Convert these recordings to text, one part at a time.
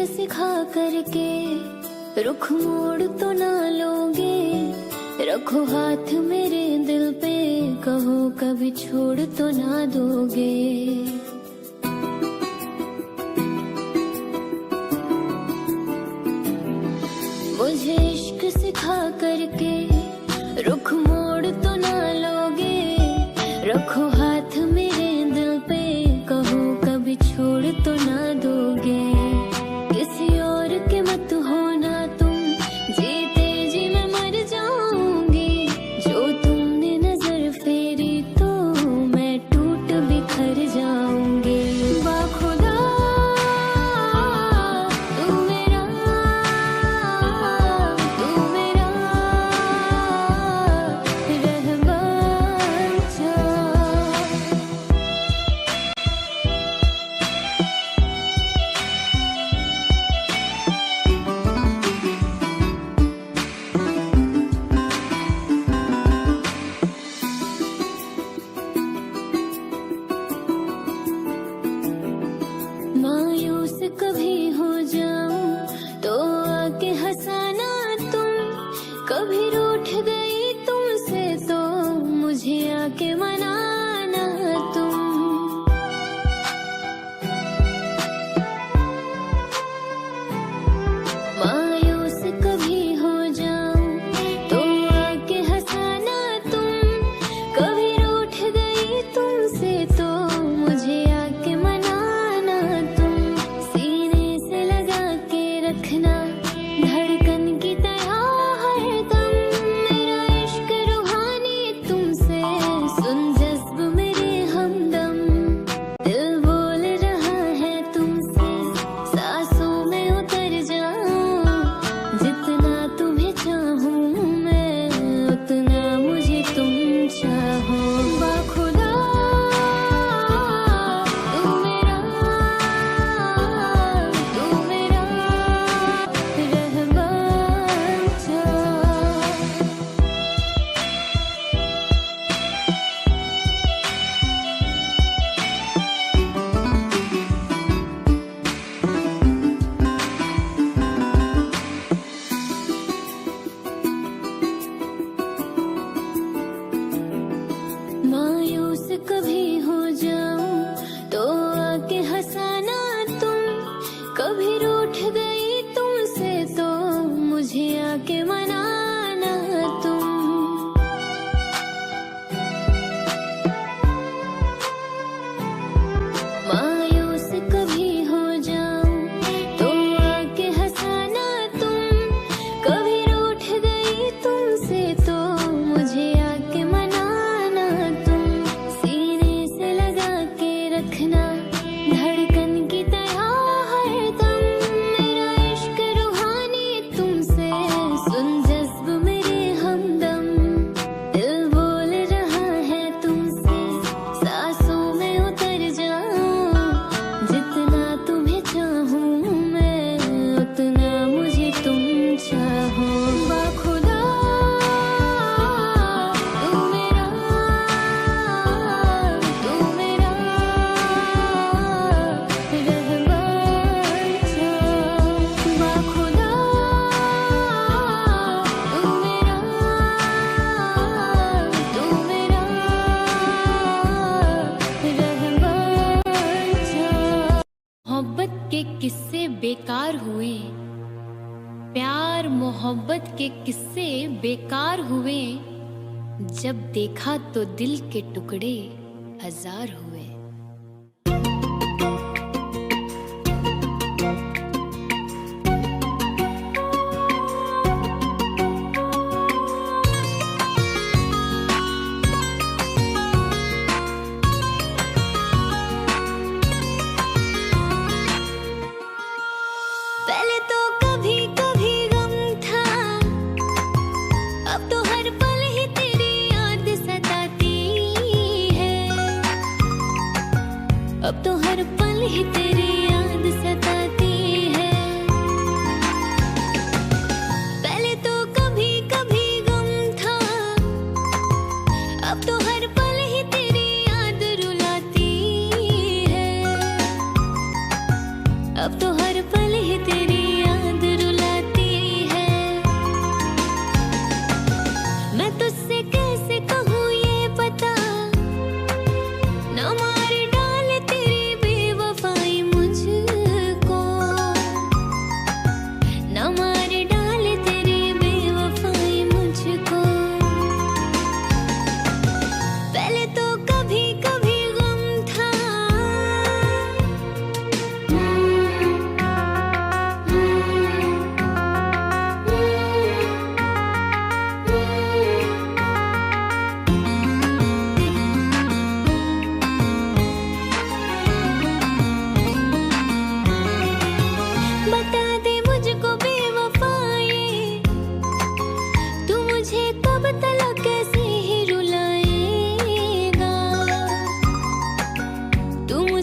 सिखा करके रुख मोड़ तो ना लोगे। रखो हाथ मेरे दिल पे, कहो कभी छोड़ तो ना दोगे। मुझे इश्क सिखा करके रुख मोड़ तो ना लोगे। रखो हाथ मेरे दिल पे, कहो कभी छोड़ तो ना दोगे। किसी और के मत होना तुम, जीते जी मैं मर जाऊंगी। जो तुमने नजर फेरी तो मैं टूट बिखर जाऊंगी। बाखुदा तू मेरा रहमान जा। मायूस कभी हो जाऊं तो आके हंसाना तुम। कभी रूठ गई तुमसे तो मुझे आके मनाना तुम। मायूस कभी हो जाऊं तो आके हंसाना तुम। कभी रूठ गई तुमसे तो मुझे आके मनाना तुम। सीने से लगा के रखना धड़कन की तरह हरदम। मेरा इश्क रूहानी तुमसे, सुन जज्ब मेरे हमदम। दिल बोल रहा है तुमसे, सांसों में उतर जाऊं। जितना तुम्हें चाहूं मैं, उतना मुझे तुम चाहो। बाखुदा तू मेरा रहमान जा। मायूस कभी हो जाऊं तो आके हंसाना तुम। कभी रूठ गई तुमसे तो मुझे आके मनाना तुम। मायूस कभी हो जाऊं तो आके हंसाना तुम। कभी रूठ गई तुमसे तो मुझे आके मनाना तुम। सीने से लगा के रखना धड़कन की तरह हरदम। मेरा इश्क रूहानी तुमसे, सुन जज्ब मेरे हमदम। दिल बोल रहा है तुमसे, सांसों में उतर जाऊं। जितना तुम्हें चाहूं मैं, उतना मुझे तुम चाहो। बाखुदा तू मेरा रहमान जा। बाखुदा तू मेरा रहमान जा। मोहब्बत के किस्से बेकार हुए, प्यार मोहब्बत के किस्से बेकार हुए। जब देखा तो दिल के टुकड़े हजार हुए। पहले तो कभी कभी गम था, अब तो हर पल ही तेरी याद सताती है। अब तो हर पल ही तेरी याद सताती है। पहले तो कभी कभी गम था, अब तो हर पल ही तेरी याद रुलाती है। अब तो हर पल ही तेरी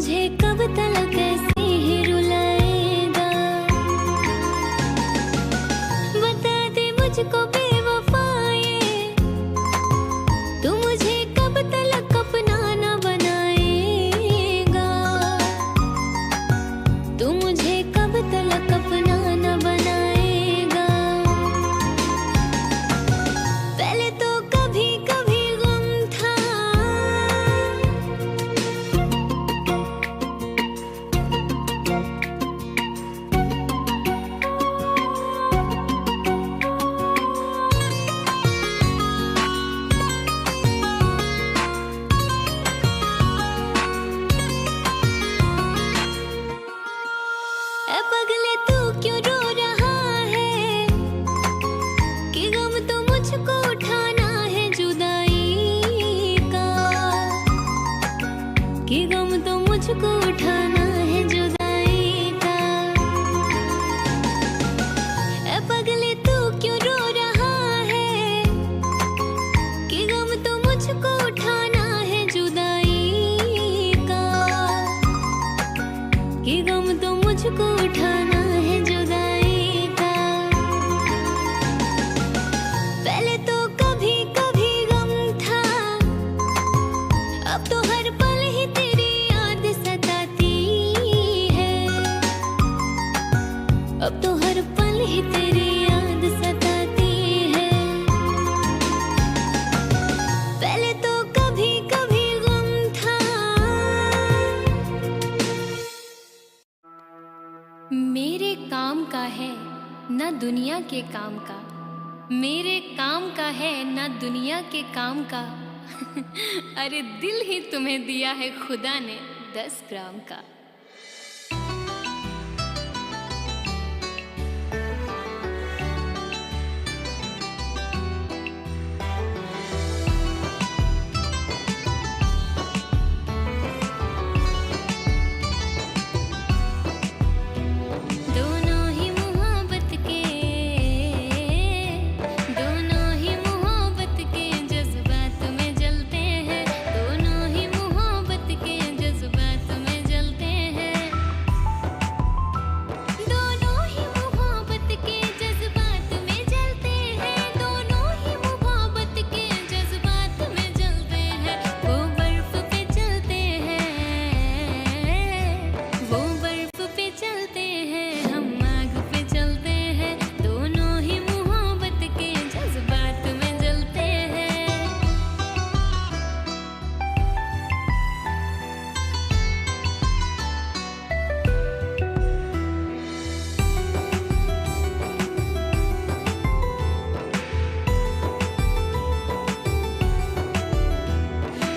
मुझे कब तक ऐसे ही रुलाएगा? बता दे मुझको बेवफाए, तू मुझे कब तक अपना न बनाएगा? तू मुझे कब तक अपना न बनाएगा? पहले तो कभी कभी गम था, ए पगले तू क्यों रो रहा है? कि गम तो मुझको उठाना है जुदाई का, कि गम तो मुझको उठाना है जुदाई का। ए पगले तू क्यों रो रहा है? कि गम तो मुझको उठाना है जुदाई का, कि गम तो मुझको उठाना है जुदाई का। पहले तो कभी कभी गम था, अब तो हर पल ही तेरी याद सताती है, अब तो हर पल ही तेरी याद सताती है। पहले तो कभी कभी गम था। मेरे काम का है ना दुनिया के काम का, मेरे काम का है ना दुनिया के काम का। अरे दिल ही तुम्हें दिया है खुदा ने 10 ग्राम का। दोनों ही मोहब्बत के, दोनों ही मोहब्बत के जज्बात में जलते हैं, दोनों ही मोहब्बत के जज्बात में जलते हैं, दोनों ही मोहब्बत के जज्बात में जलते हैं, दोनों ही मोहब्बत के जज्बात में जलते हैं। वो बर्फ पे चलते हैं, वो बर्फ पे चलते हैं, हम आग पे चलते हैं, दोनों ही मोहब्बत के जज्बात में जलते हैं।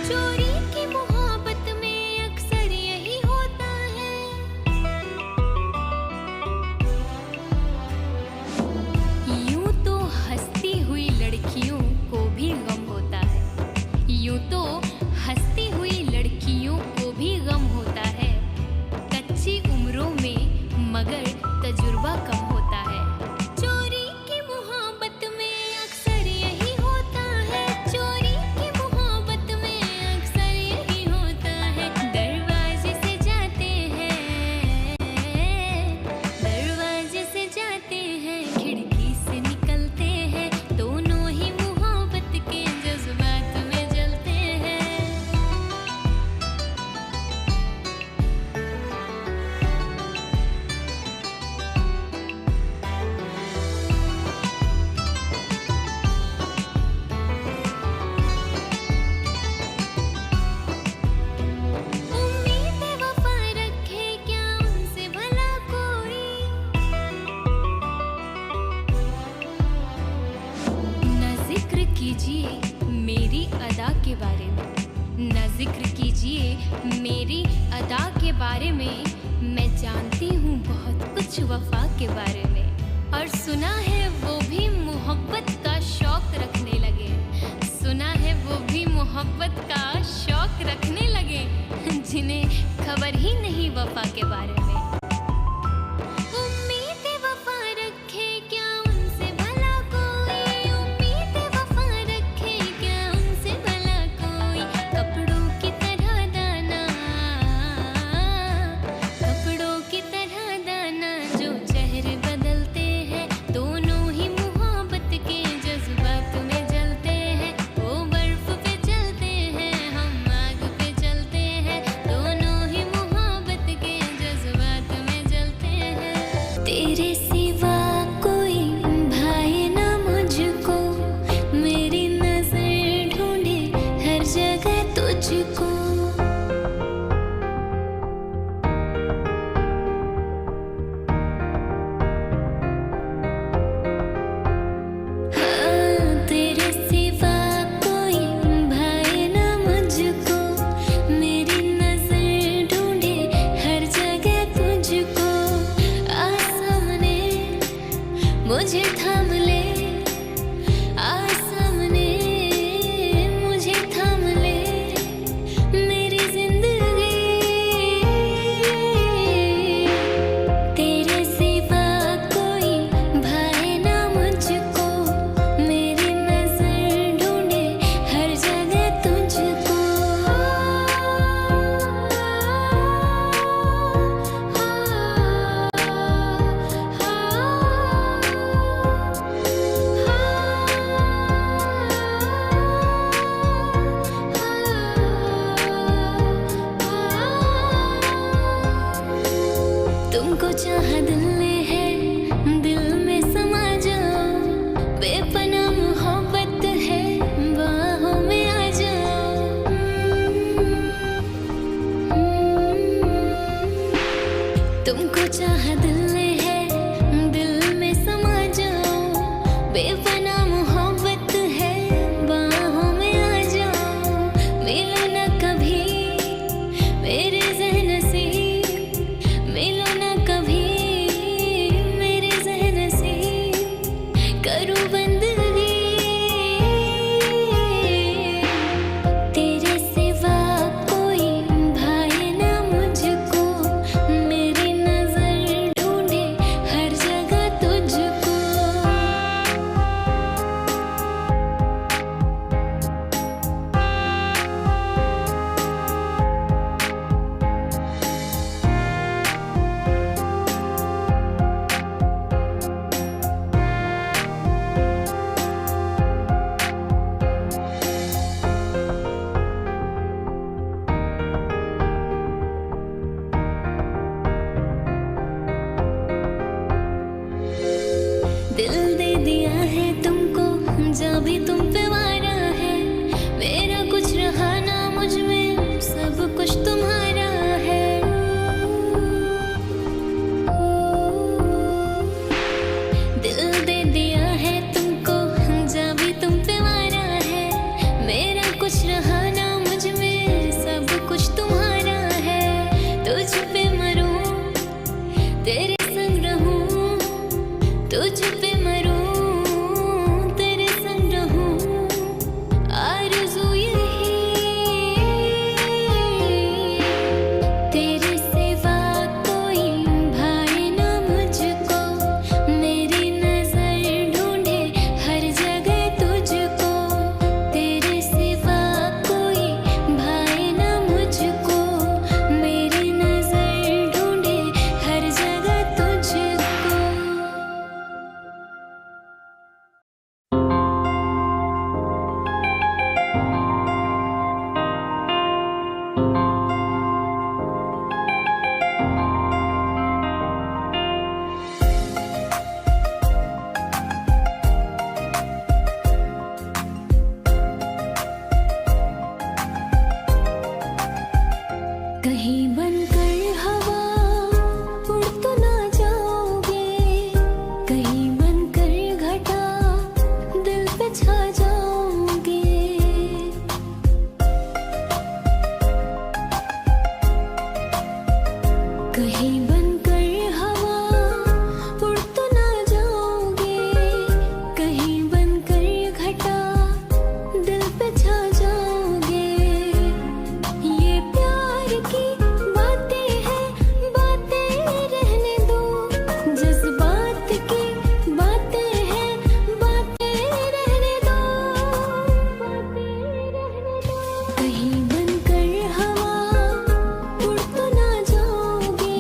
चोरी की मोहब्बत में अक्सर यही होता है, यूं तो हंसती हुई लड़कियों को भी गम होता है, यूं तो हंसती हुई लड़कियों को भी गम होता है, कच्ची उम्रों में मगर तजुर्बा कम होता है। चोरी की मोहब्बत में अक्सर यही होता है, चोरी की मोहब्बत में अक्सर यही होता है। दरवाजे से जाते हैं, दरवाजे से जाते हैं, खिड़की से निकलते हैं, दोनों ही मोहब्बत के जज्बात में जलते हैं। उम्मीद वफा रखे क्या उनसे भला कोई, न जिक्र कीजिए मेरी अदा के बारे में, न जिक्र कीजिए मेरी अदा के बारे में, मैं जानती हूँ बहुत कुछ वफा के बारे में। और सुना है वो भी मोहब्बत का शौक रखने लगे, सुना है वो भी मोहब्बत का शौक रखने लगे, जिन्हें खबर ही नहीं वफा के बारे में। उम्मीद वफा रखे क्या उनसे भला कोई, उम्मीद वफा रखे क्या उनसे भला कोई, कपड़ों की तरह दाना, चाहा दिल ने है, दिल में समा जाओ, बेपनाह मोहब्बत है, बाहों में आ जाओ। तुमको चाहा दिल ने है, दिल में समा जाओ, बेपनाह मोहब्बत है, बाहों में आ जाओ। मिलो ना कभी मेरे ज़हन से, मिलो ना कभी मेरे ज़हन से, करूँ बंदगी तेरे सिवा कोई भाए ना मुझको, मेरी नज़र ढूंढे हर जगह तुझको। दिल दे दिया है तुमको, जब भी तुम पे वारा है, मेरा कुछ रहा ना मुझ में, सब कुछ तुम्हारा है। दिल दे दिया है तुमको, जब भी तुम पे वारा है, मेरा कुछ रहा ना मुझ में, सब कुछ तुम्हारा है। तुझ पे मरूं, तेरे संग रहूं, तुझ पे मरूं, तेरे संग रहूं, आरज़ू यही तेरे सिवा कोई भाए ना मुझको, मेरी नज़र ढूंढे हर जगह तुझको। तेरे सिवा कोई भाए ना मुझको, मेरी नज़र ढूंढे हर जगह तुझको। कहीं बनकर हवा उड़ तो ना जाओगे, कहीं बनकर घटा दिल पे छा जाओगे। कहीं बनकर हवा उड़ तो ना जाओगे, कहीं बनकर घटा दिल पे छा जाओगे। ये प्यार की बातें हैं, बातें रहने दो, जज्बात की बातें हैं, बातें रहने दो, बातें रहने दो। कहीं बनकर हवा उड़ तो ना जाओगे,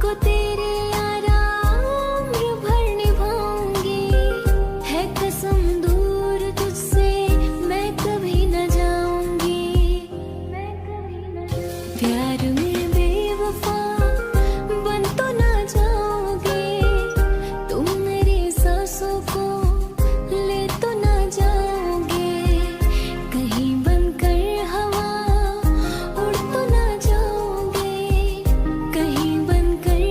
को तेरे यारा उम्र भर निभाऊंगी, है कसम दूर तुझसे मैं कभी न जाऊंगी, मैं कभी न जाऊंगी। प्यार में बेवफा बन तो ना जाओगे, तुम मेरी सांसों को ले तो ना जाओगे, कहीं बनकर हवा उड़ तो ना जाओगे, कहीं बनकर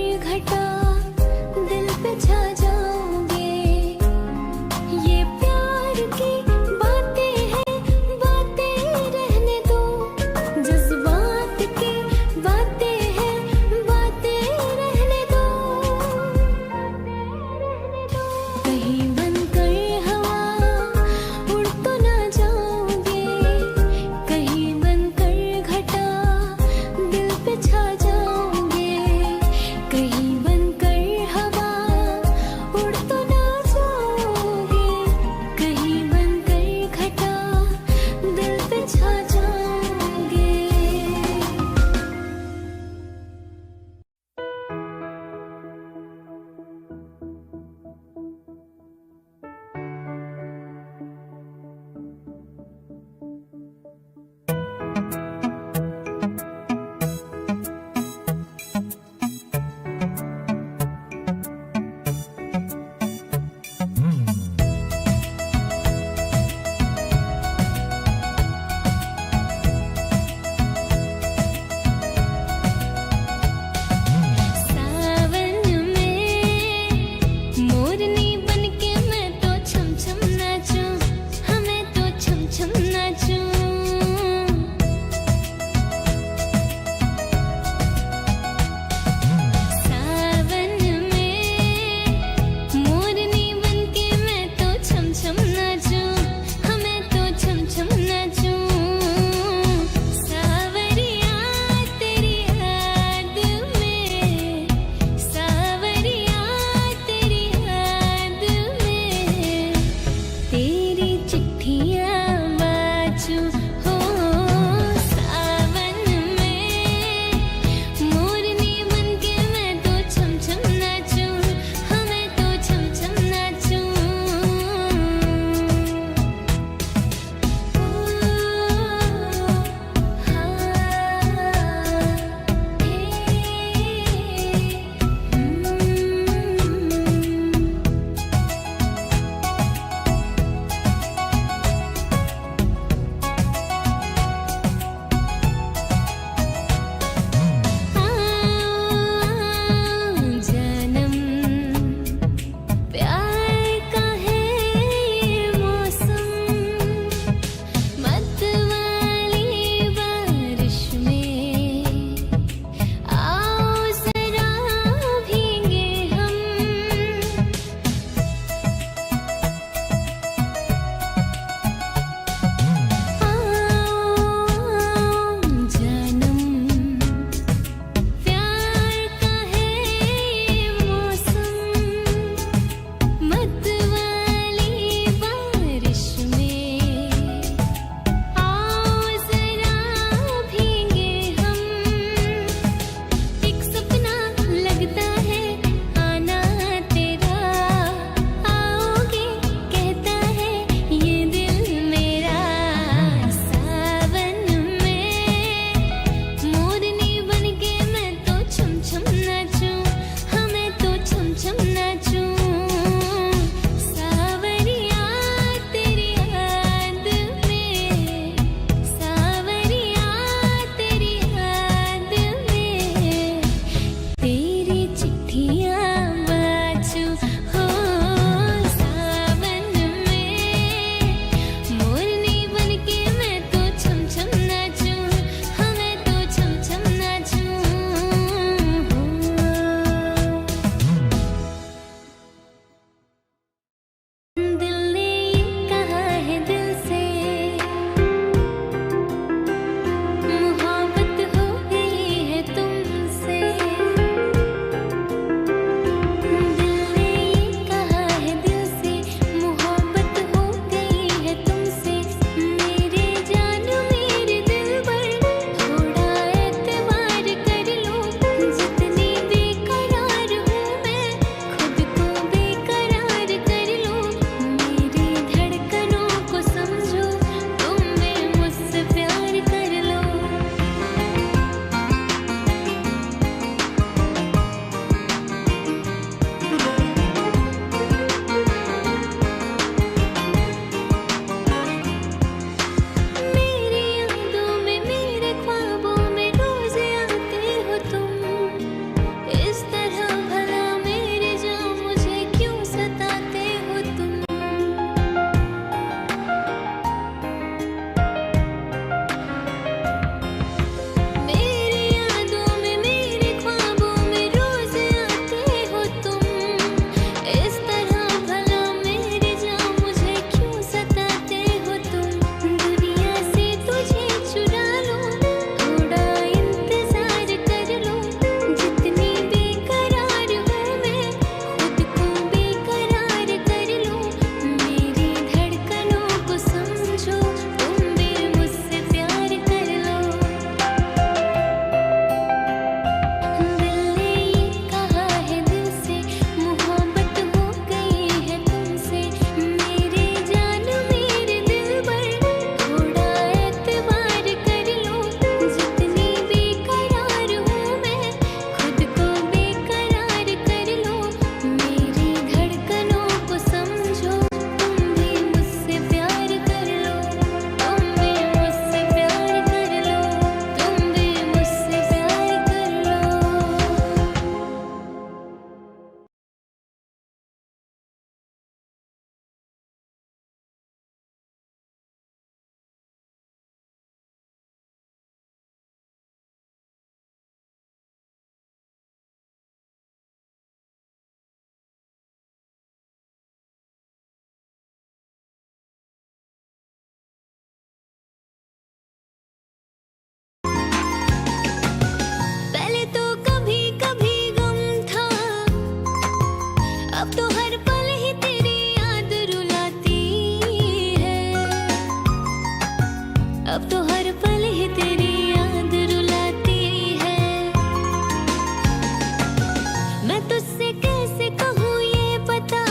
तुझसे कैसे कहूँ ये पता,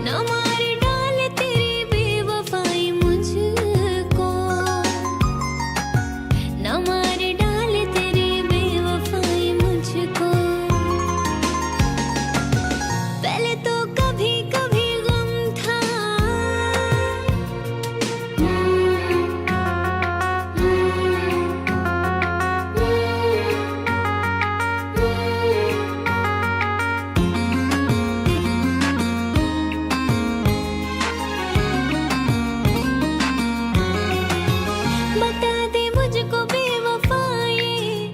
न मार डाले तेरी बेवफाई मुझको, न मार डाले तेरी बेवफाई मुझको। पहले तो कभी कभी गम था, बता दे मुझको बेवफाई,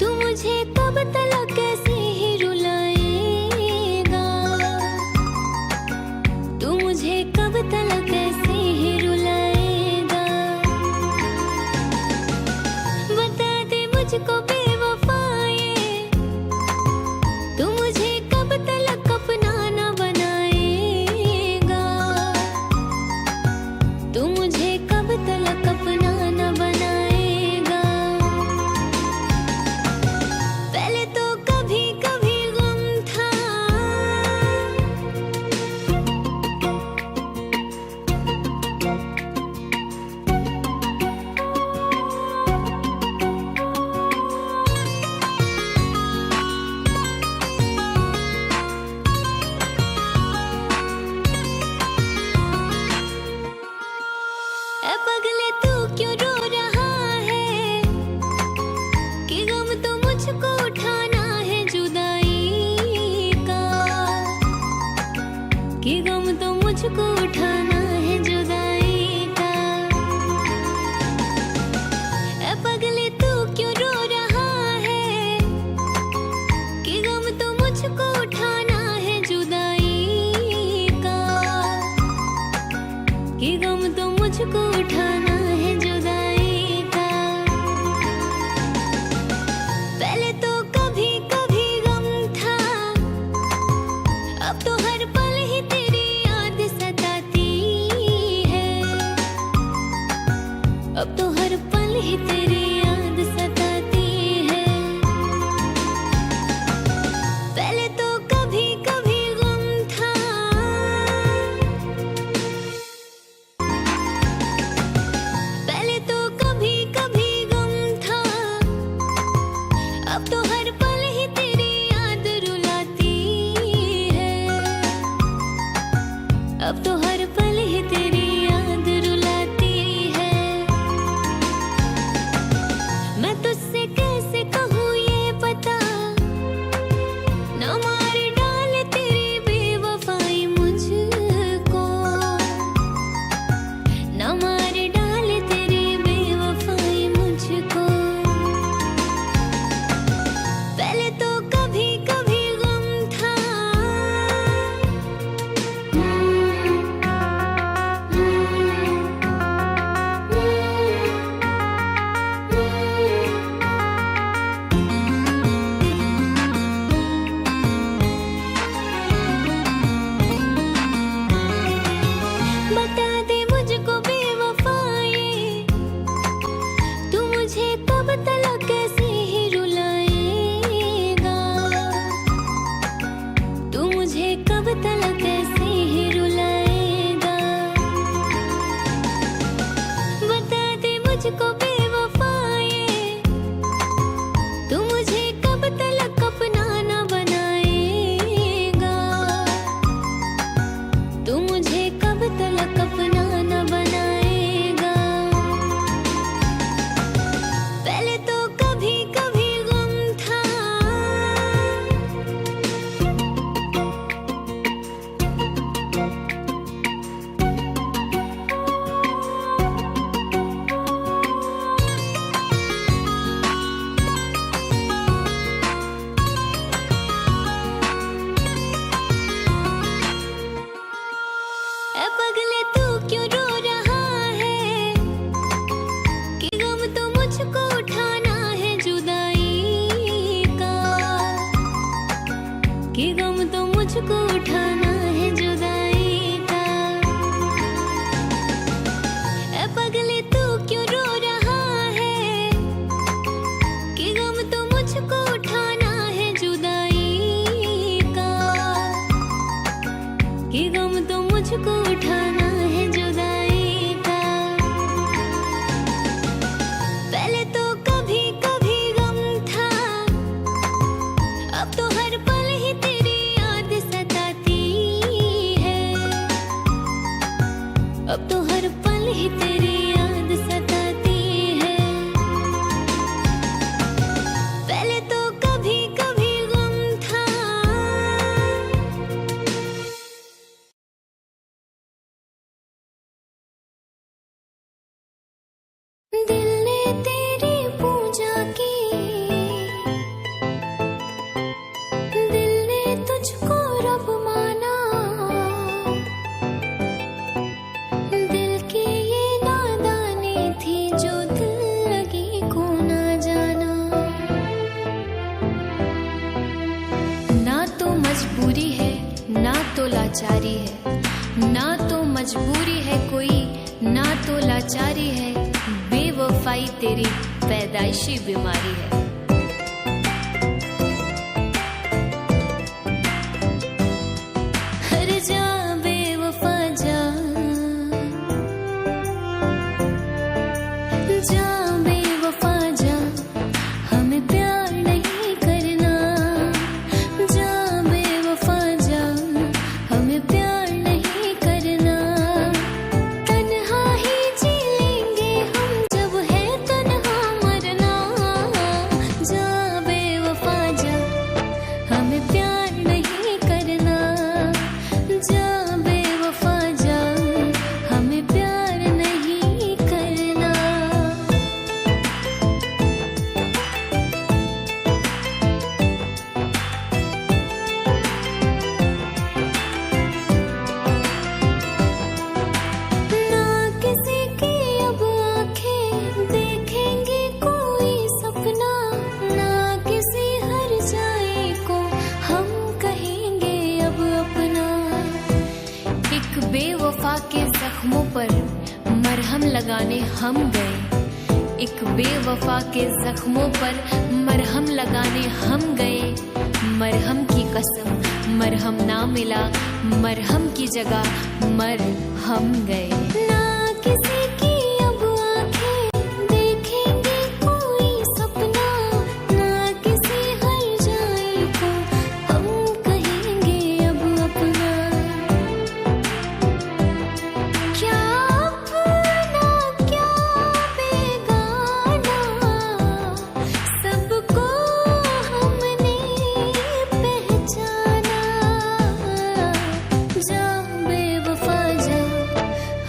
तू मुझे कब तलक कैसे ही रुलाएगा, तू मुझे कब तलक कैसे ही रुलाएगा। बता दे मुझको बेवफाई, तू मुझे कब तलक अपना न बनाएगा, तू मुझे कब तलक अपना न बनाएगा। पहले तो कभी कभी गम था, ए पगले तू क्यों रो रहा है, कि गम तो मुझको उठाना है जुदाई का, कि गम तो मुझको उठाना है जुदाई का। ए पगले तू क्यों रो रहा है, कि गम तो मुझको उठाना है जुदाई का, कि गम तो मुझको उठाना है जुदाई का। पहले तो कभी कभी गम था, अब तो हर पल ही तेरी याद सताती है, अब तो हर पल ही तेरी याद सताती है। पहले तो कभी कभी गम था, पहले तो कभी कभी गम था, अब तो हर पल ही तेरी याद रुलाती है, अब तो हर पल ही तेरी याद रुलाती है। मैं तुझसे कैसे कहूँ ये पता, न मार डाले तेरी बेवफाई मुझको, न मार डाले तेरी बेवफाई मुझको। पहले तो कभी कभी गम था, बता दे मुझको बेवफाई, तू मुझे कब तलक कैसे ही रुलाएगा, तू मुझे कब तलक कैसे ही रुलाएगा। बता दे मुझको बेवफाई, तू मुझे कब तलक अपना न बनाएगा, तू मुझे कब तलक अपना न बनाएगा। पहले तो कभी कभी गम था, ए पगले तू क्यों रो रहा है, कि गम तो मुझको उठाना है जुदाई का, कि गम तो मुझको उठाना है जुदाई का। ए पगले तू क्यों रो रहा है, कि गम तो मुझको उठाना है लाचारी है, ना तो मजबूरी है कोई, ना तो लाचारी है, बेवफाई तेरी पैदाइशी बीमारी है। हर जा बेवफा जा, जा बेवफा जा, हमें प्यार नहीं करना। जा बेवफा जा, हमें प्यार नहीं करना। तन्हा ही जी लेंगे हम जब है तन्हा मरना। जा बेवफा जा, हमें प्यार नहीं करना। जा बेवफा जा, हमें प्यार नहीं करना। ना किसी की अब आंखें देखेंगे कोई सपना, ना किसी हर जाए को हम कहेंगे अब अपना। एक बेवफा के जख्मों पर मरहम लगाने हम गए, एक बेवफा के जख्मों पर मरहम लगाने हम गए। मरहम की कसम मरहम ना मिला, मरहम की जगह मर हम गए। ना किसी की अब आंखें देखेंगे कोई सपना, ना किसी हर जाए को हम कहेंगे अब अपना। क्या अपना क्या बेगाना, सबको हमने पहचाना। जा बेवफा जा,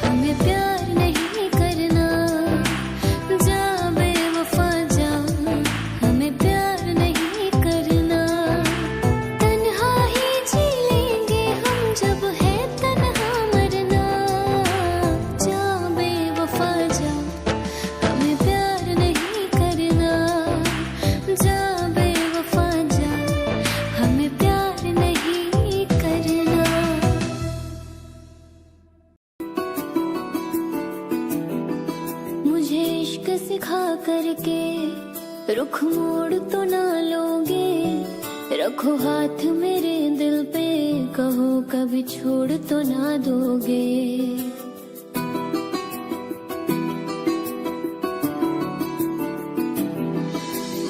हमें प्यार नहीं करना। जा बेवफा जा, हमें प्यार नहीं करना। तन्हा ही जी लेंगे हम जब है तन्हा मरना। जा बेवफा जा, हमें प्यार नहीं करना। जा बेवफा जा, हमें प्यार नहीं करना। मुझे इश्क सिखा करके रुख मोड़ तो ना लोगे। रखो हाथ मेरे दिल पे, कहो कभी छोड़ तो ना दोगे।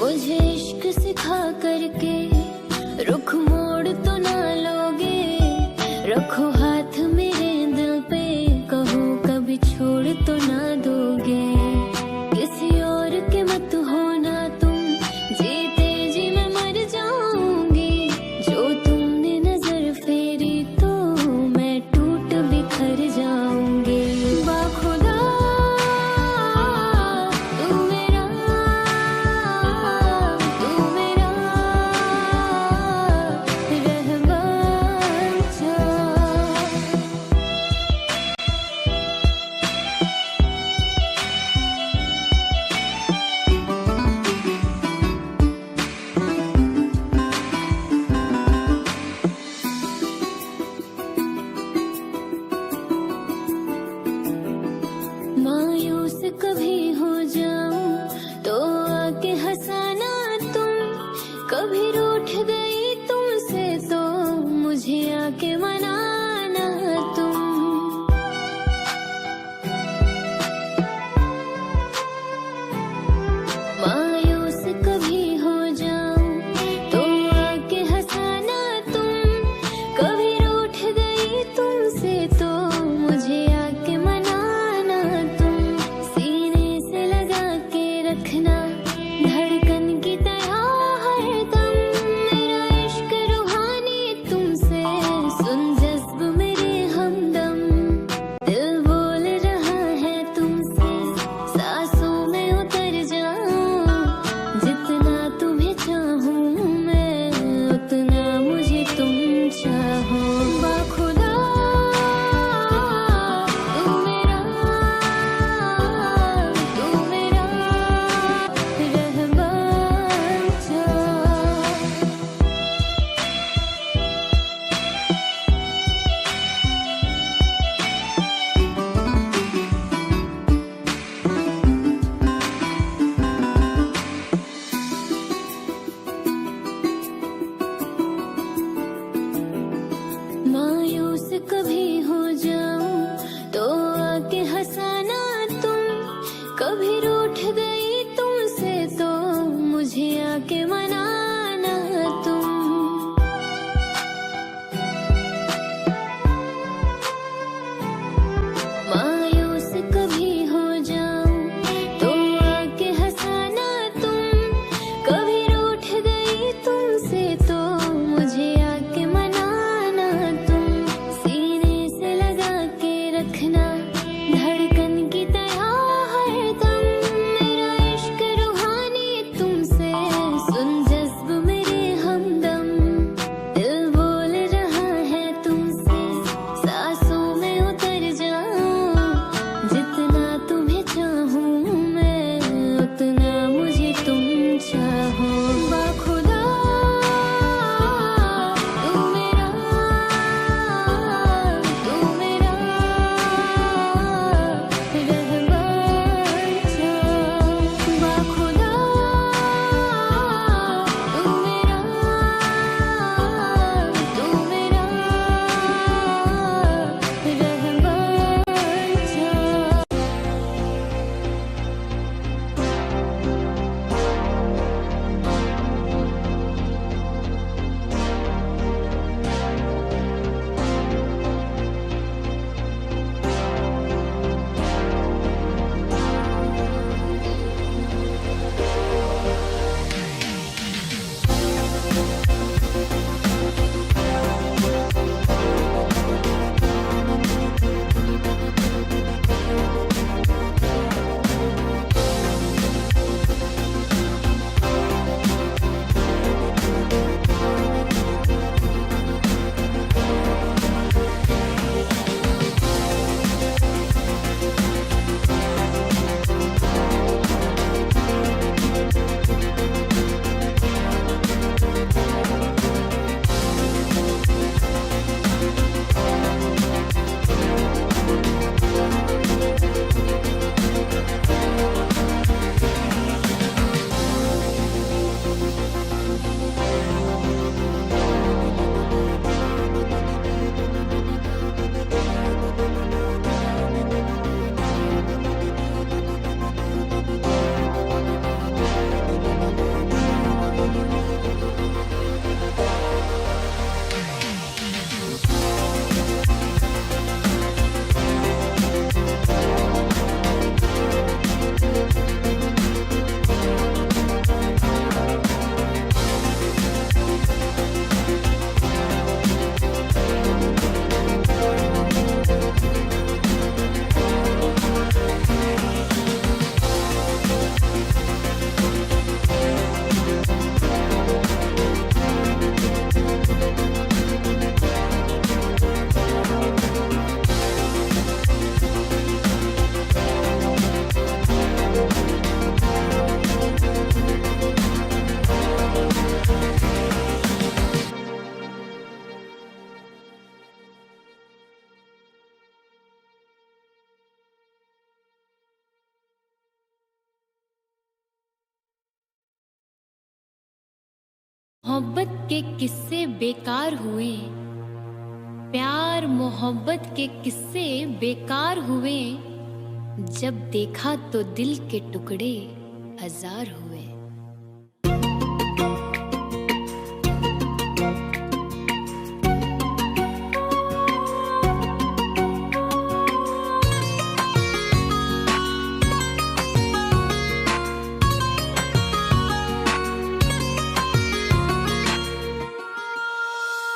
मुझे इश्क सिखा करके रुख मोड़ तो ना लोगे। रखो हाथ मेरे दिल पे, कहो कभी छोड़ तो ना दोगे। किसी और के मत होना तुम, जीते जी मैं मर जाऊंगी। जो तुमने नजर फेरी तो मैं टूट बिखर जाऊंगी। मोहब्बत के किस्से बेकार हुए, प्यार मोहब्बत के किस्से बेकार हुए, जब देखा तो दिल के टुकड़े हजार हुए।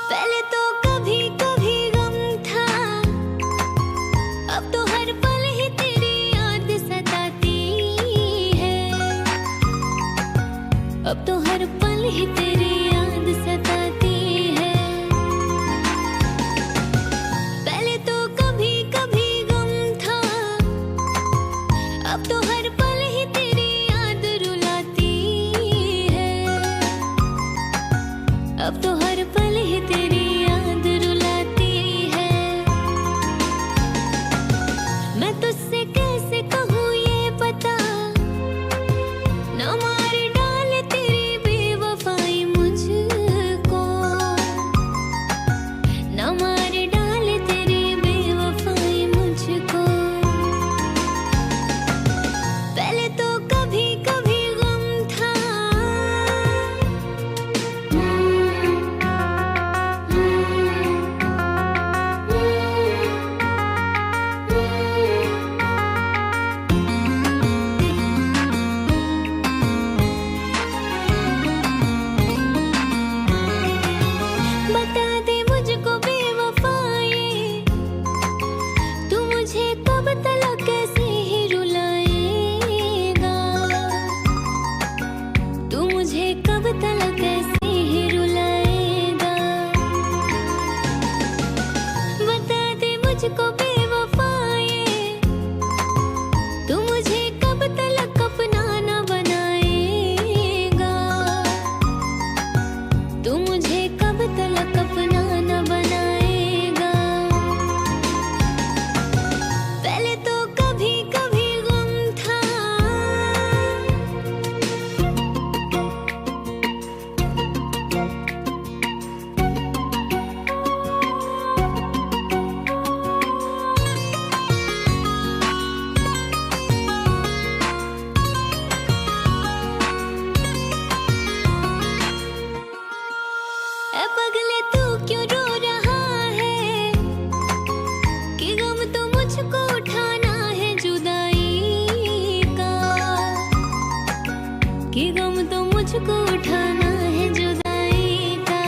पहले तो कभी कभी गम था, अब तो हर पल ही तेरी याद सताती है, अब तो हर पल ही तेरी याद सताती है। पहले तो कभी कभी गम था, अब तो हर पल ही तेरी याद रुलाती है, अब तो हर पल ही तेरी याद रुलाती है। मैं तुझसे कैसे कहूँ ये पता, न मार डाले तेरी बेवफाई मुझको, न मार डाले तेरी बेवफाई मुझको। पहले तो कभी कभी गम था, बता दे मुझको बेवफाए, तू मुझे कब तलक कैसे ही रुलाएगा, तू मुझे कब तलक कैसे ही रुलाएगा। बता दे मुझको बेवफाए, तू मुझे कब तलक अपना न बनाएगा, तू मुझे कब तलक अपना न बनाएगा। पहले तो कभी कभी गम था, ए पगले तू क्यों रो रहा है, कि गम तो मुझको उठाना है जुदाई का, कि गम तो मुझको उठाना है जुदाई का।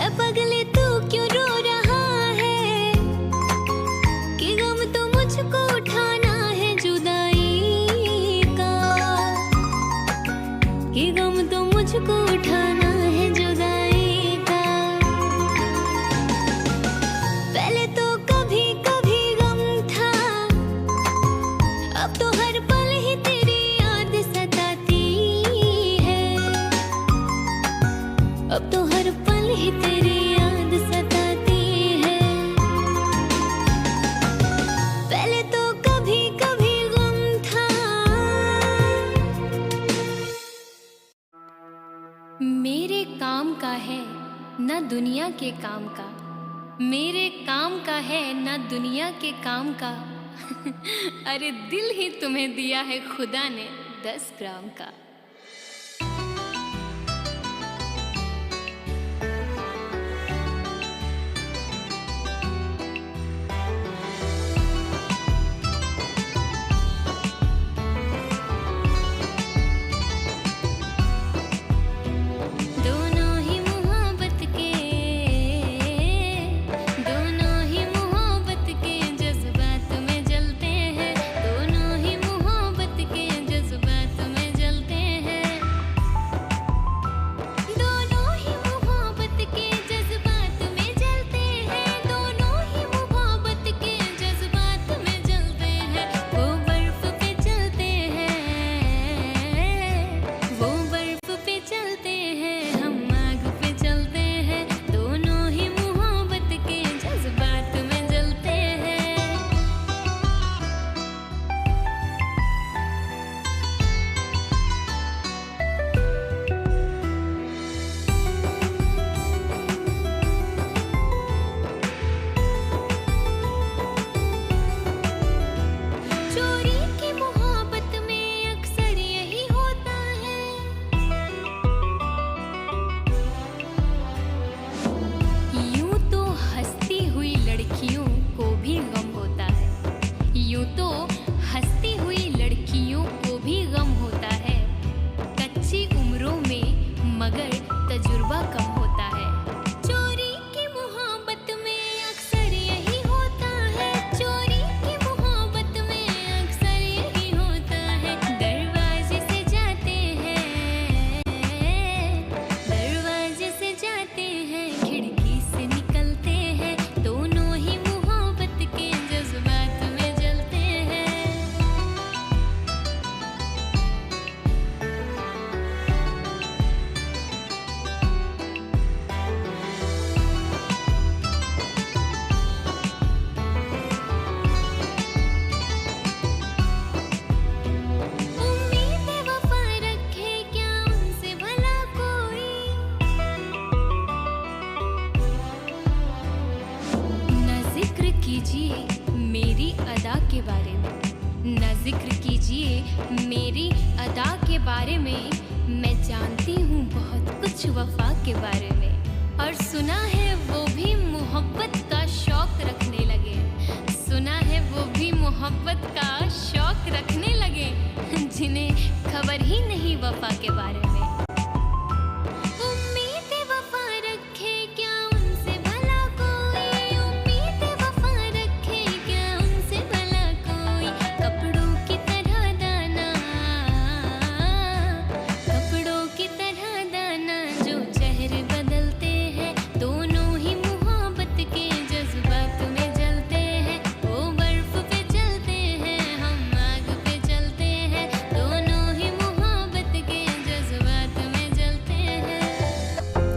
ए पगले तू क्यों रो रहा है, कि गम तो मुझको उठाना है जुदाई का, कि गम तो मुझको उठाना है जुदाई का। पहले तो कभी कभी गम था, अब तो हर पल ही तेरी याद सताती है, अब तो हर पल ही तेरी याद सताती है। पहले तो कभी कभी गम था। मेरे काम का है न दुनिया के काम का, मेरे काम का है न दुनिया के काम का। अरे दिल ही तुम्हें दिया है खुदा ने 10 ग्राम का। दोनों ही मोहब्बत के जज्बात में जलते हैं, दोनों ही मोहब्बत के जज्बात में जलते मेरी अदा के बारे में मैं जानती हूँ बहुत कुछ वफा के बारे में। और सुना है वो भी मोहब्बत का शौक रखने लगे, सुना है वो भी मोहब्बत का शौक रखने लगे, जिन्हें खबर ही नहीं वफा के बारे में।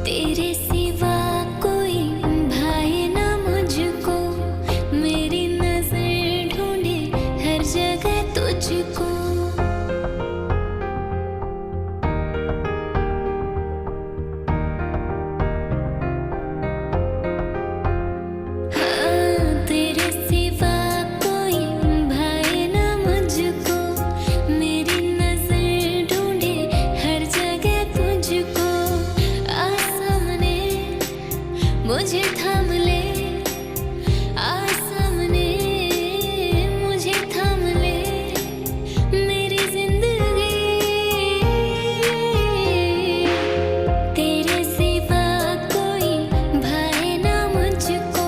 तेरे सिवा कोई भाए ना मुझको, मेरी नजर ढूंढे हर जगह तुझको। हाँ, तेरे सिवा कोई भाए ना मुझको, मेरी नजर ढूंढे हर जगह तुझको। मुझे थाम ले, आ सामने मुझे थाम ले, मेरी जिंदगी तेरे सिवा कोई भाए ना मुझको,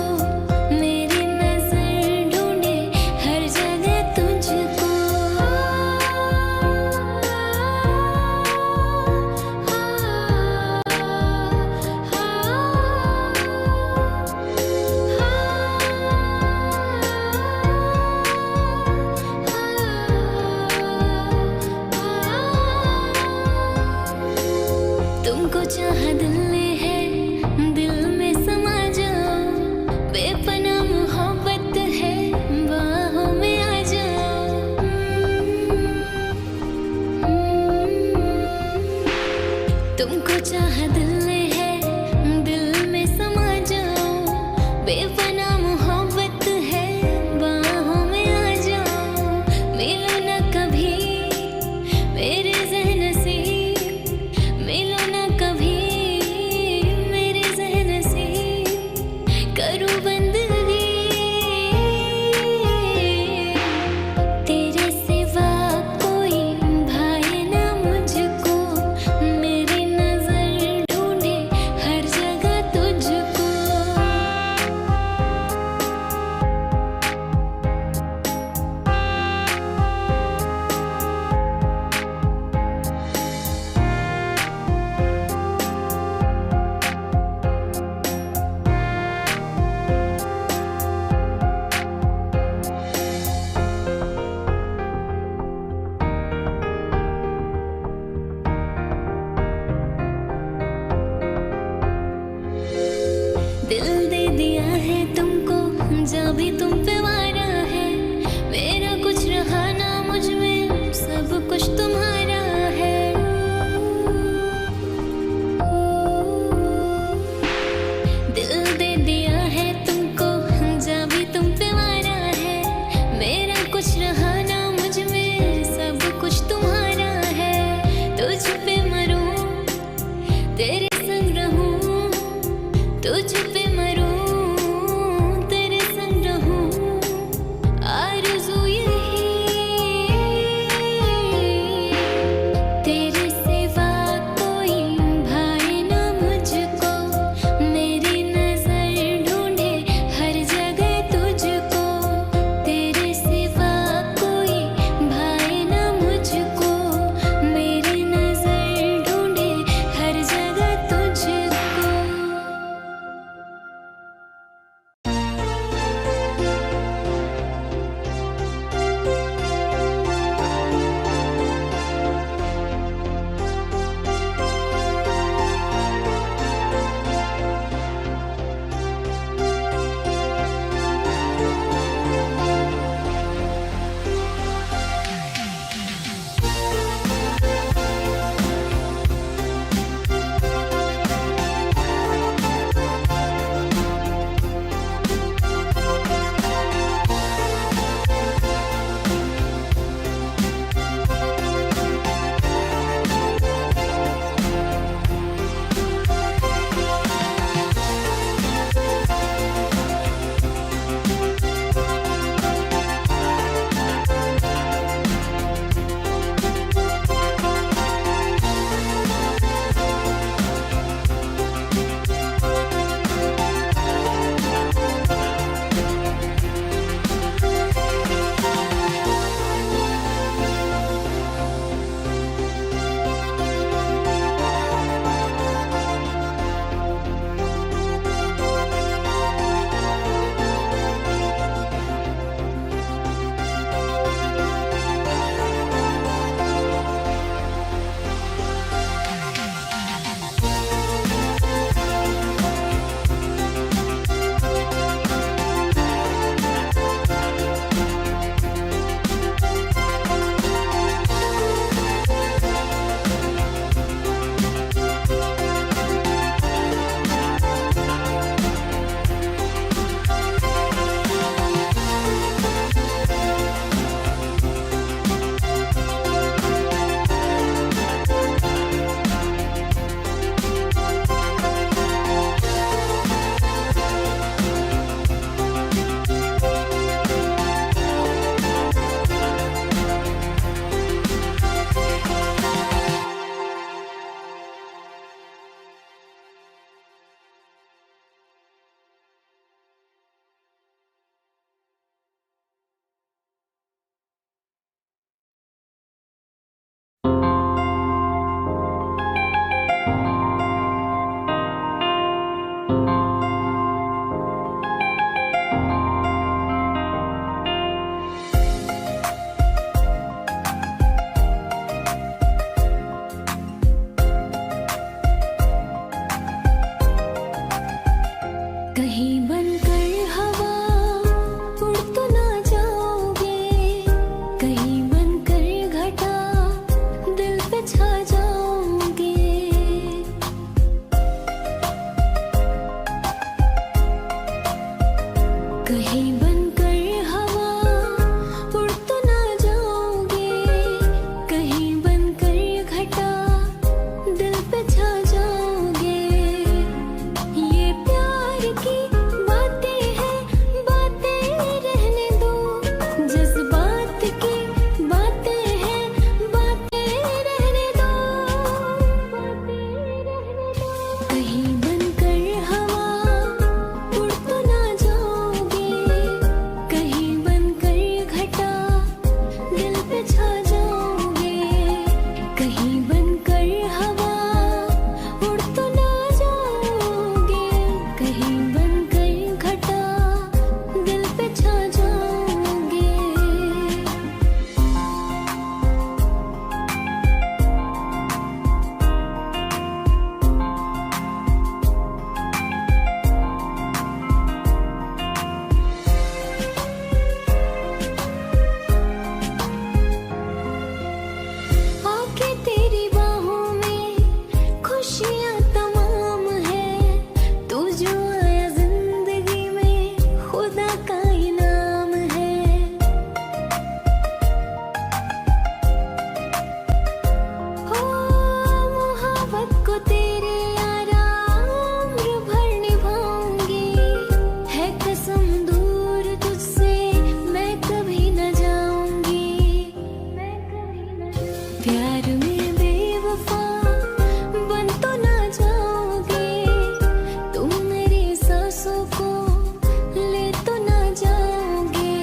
मेरी नजर ढूंढे हर जगह तुझको। तुमको चाहा दिल ने है, दिल में समा जाओ, बेपनाह मोहब्बत है, बाहों में आ जाओ। तुमको चाहा दिल ने है, दिल में समा जाओ, बेपनाह मोहब्बत है, बाहों में आ जाओ। मिलो ना कभी मेरे ज़हन से, मिलो ना कभी मेरे ज़हन से, करूँ बंदगी तेरे सिवा कोई भाए ना मुझको, मेरी नजर ढूंढे हर जगह तुझको। दिल दे दिया है तुमको, जब भी तुम पे वारा है, मेरा कुछ रहा ना मुझ में, सब कुछ तुम्हारा है। दिल दे दिया है तुमको, जब भी तुम पे वारा है, मेरा कुछ रहा ना मुझ में, सब कुछ तुम्हारा है। तुझ पे मरूं, तेरे संग रहूं, तुझ पे मरूं, तेरे संग रहूं, आरज़ू यही। तेरे सिवा कोई भाए ना मुझको, मेरी नजर ढूंढे हर जगह तुझको। तेरे सिवा कोई भाए ना मुझको, मेरी नजर ढूंढे हर जगह तुझको। कहीं बनकर हवा उड़ तो ना जाओगे, कहीं बनकर घटा दिल पे छा जाओगे। ये प्यार की बातें हैं, बातें रहने दो, जज्बात की बातें हैं, बातें रहने दो, कहीं बनकर हवा उड़ तो ना जाओगे, कहीं बनकर घटा दिल पे छा जाओगे। कहीं बनकर हवा उड़ तो ना जाओगे, कहीं बनकर घटा दिल पे छा जाओगे। आके तेरी बाहों में खुशियाँ तमाम है, तू जो आया जिंदगी में खुदा का इनाम है। हो मोहब्बत को तेरे आराम भर निभाऊंगी, है कसम दूर तुझसे मैं कभी न जाऊंगी, मैं कभी न जाऊंगी। प्यार में बेवफा बन तो ना जाओगे, तुम मेरी सांसों को ले तो ना जाओगे।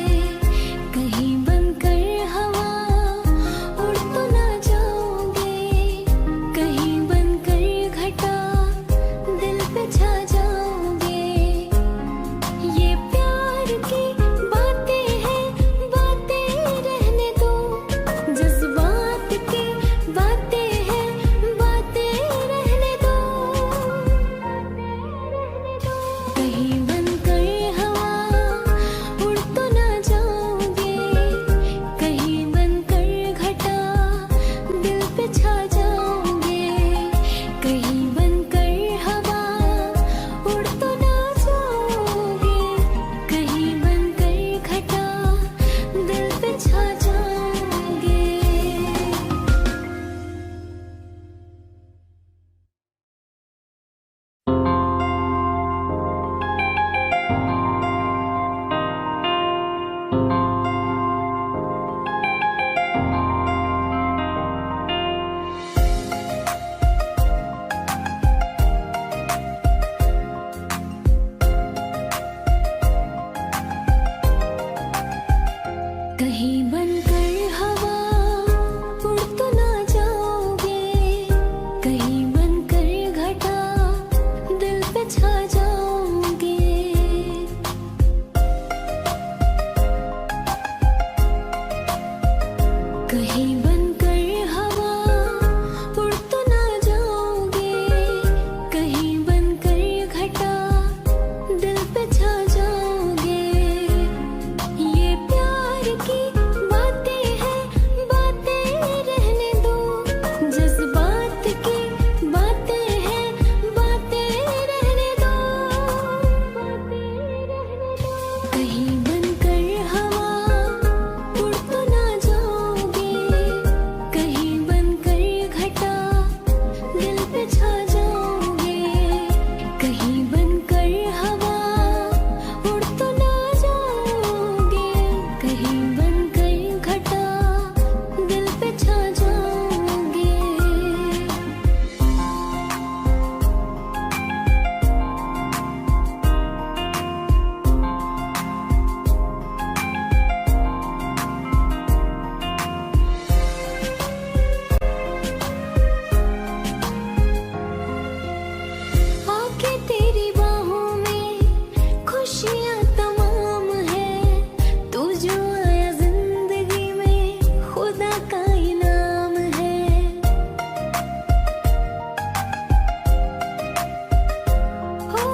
कहीं बनकर हवा उड़ तो ना जाओगे, कहीं बनकर घटा दिल पे छा जाओगे। ये प्यार की बातें हैं, बातें रहने दो, जज्बात की बातें हैं, बातें रहने दो, कहीं बनकर हवा उड़ तो ना जाओगे, कहीं बनकर घटा दिल पे छा जाओगे। कहीं बनकर हवा उड़ तो ना जाओगे, कहीं बनकर घटा दिल पे छा जाओगे। कहीं बनकर हवा उड़ तो ना जाओगे, कहीं बनकर घटा दिल पे छा जाओगे। कहीं बनकर हवा उड़ तो ना जाओगे, कहीं बनकर घटा दिल पे छा जाओगे। ये प्यार की बातें हैं, बातें रहने दो, जज्बात की बातें हैं, बातें रहने दो, कहीं बनकर हवा उड़ तो ना जाओगे, कहीं बनकर घटा दिल पे छा जाओगे। कहीं बनकर हवा उड़ तो ना जाओगे, कहीं बनकर घटा दिल पे छा जाओगे। आके तेरी बाहों में खुशियाँ तमाम है, तू जो आया जिंदगी में खुदा का इनाम है। हो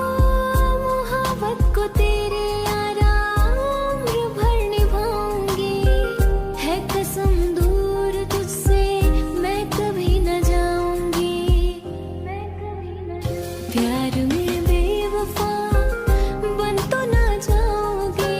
मोहब्बत को तेरे आराम भर निभाऊंगी, है कसम दूर तुझसे मैं कभी न जाऊंगी, मैं कभी न जाऊंगी। प्यार में बेवफा बन तो ना जाओगे,